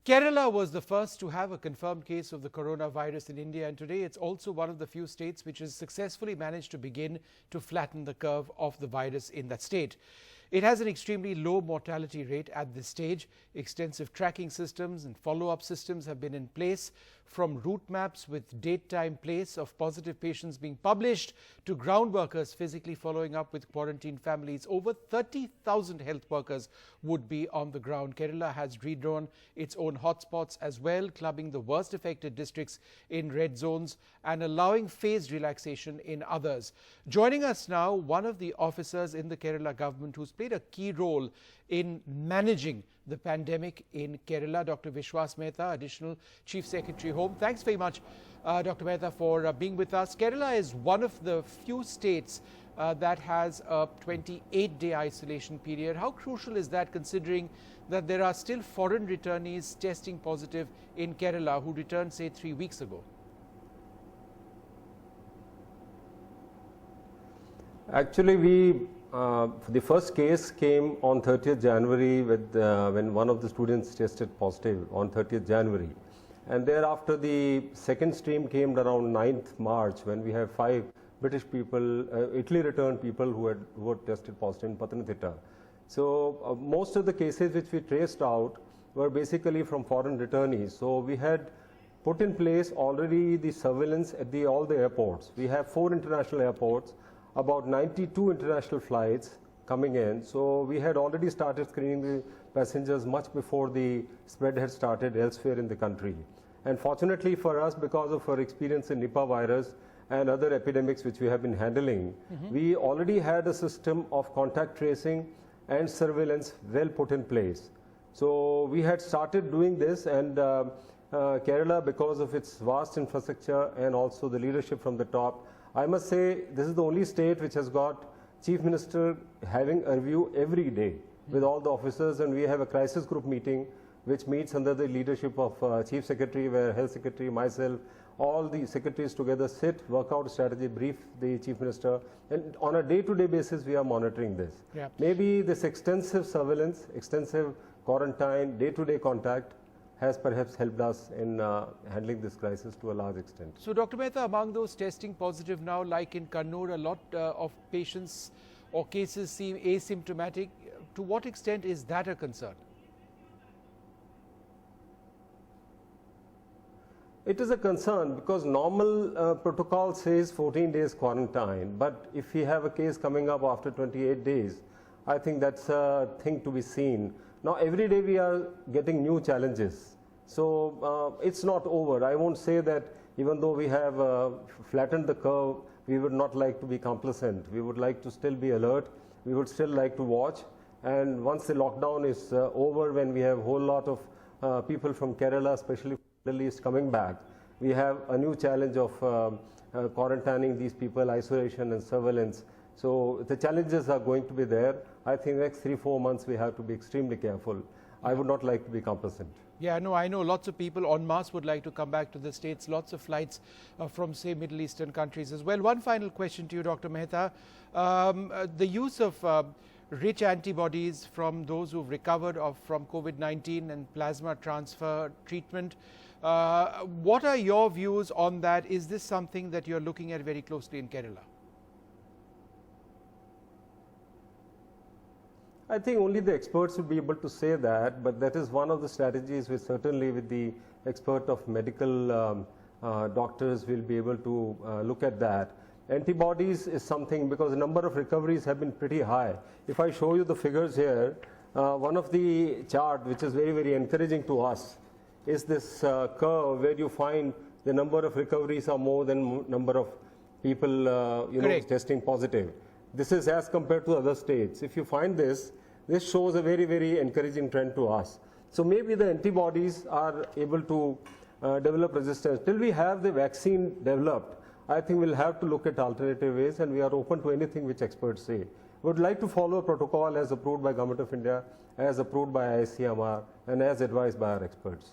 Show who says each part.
Speaker 1: Kerala was the first to have a confirmed case of the coronavirus in India, and today it's also one of the few states which has successfully managed to begin to flatten the curve of the virus in that state. It has an extremely low mortality rate at this stage. Extensive tracking systems and follow-up systems have been in place, from route maps with date, time, place of positive patients being published to ground workers physically following up with quarantined families. Over 30,000 health workers would be on the ground. Kerala has redrawn its own hotspots as well, clubbing the worst affected districts in red zones and allowing phased relaxation in others. Joining us now, one of the officers in the Kerala government who's played a key role in managing the pandemic in Kerala, Dr. Vishwas Mehta, Additional Chief Secretary Home. Thanks very much, Dr. Mehta, for being with us. Kerala is one of the few states that has a 28-day isolation period. How crucial is that, considering that there are still foreign returnees testing positive in Kerala who returned, say, 3 weeks ago?
Speaker 2: Actually, the first case came on 30th January when one of the students tested positive on 30th January. And thereafter, the second stream came around 9th March, when we have 5 British people, Italy returned people who were tested positive in Pathanamthitta. So most of the cases which we traced out were basically from foreign returnees. So we had put in place already the surveillance at all the airports. We have 4 international airports, about 92 international flights coming in. So we had already started screening the passengers much before the spread had started elsewhere in the country. And fortunately for us, because of our experience in Nipah virus and other epidemics which we have been handling, we already had a system of contact tracing and surveillance well put in place. So we had started doing this, and Kerala, because of its vast infrastructure and also the leadership from the top, I must say this is the only state which has got Chief Minister having a review every day with all the officers, and we have a crisis group meeting which meets under the leadership of Chief Secretary, where Health Secretary, myself, all the secretaries together sit, work out strategy, brief the Chief Minister, and on a day-to-day basis we are monitoring this.
Speaker 1: Yeah.
Speaker 2: Maybe this extensive surveillance, extensive quarantine, day-to-day contact has perhaps helped us in handling this crisis to a large extent.
Speaker 1: So, Dr. Mehta, among those testing positive now, like in Kannur, a lot of patients or cases seem asymptomatic. To what extent is that a concern?
Speaker 2: It is a concern because normal protocol says 14 days quarantine, but if we have a case coming up after 28 days, I think that's a thing to be seen. Now, every day we are getting new challenges. So, it's not over. I won't say that even though we have flattened the curve, we would not like to be complacent. We would like to still be alert. We would still like to watch. And once the lockdown is over, when we have a whole lot of people from Kerala, especially from the Middle East, coming back, we have a new challenge of quarantining these people, isolation and surveillance. So the challenges are going to be there. I think next 3-4 months we have to be extremely careful. I would not like to be complacent.
Speaker 1: Yeah, no, I know lots of people en masse would like to come back to the States, lots of flights from, say, Middle Eastern countries as well. One final question to you, Dr. Mehta. The use of rich antibodies from those who've recovered from COVID-19 and plasma transfer treatment, what are your views on that? Is this something that you're looking at very closely in Kerala?
Speaker 2: I think only the experts will be able to say that, but that is one of the strategies which certainly with the expert of medical doctors will be able to look at that. Antibodies is something, because the number of recoveries have been pretty high. If I show you the figures here, one of the chart which is very, very encouraging to us is this curve where you find the number of recoveries are more than number of people testing positive. This is as compared to other states. If you find this shows a very, very encouraging trend to us. So maybe the antibodies are able to develop resistance. Till we have the vaccine developed, I think we'll have to look at alternative ways, and we are open to anything which experts say. We would like to follow a protocol as approved by Government of India, as approved by ICMR, and as advised by our experts.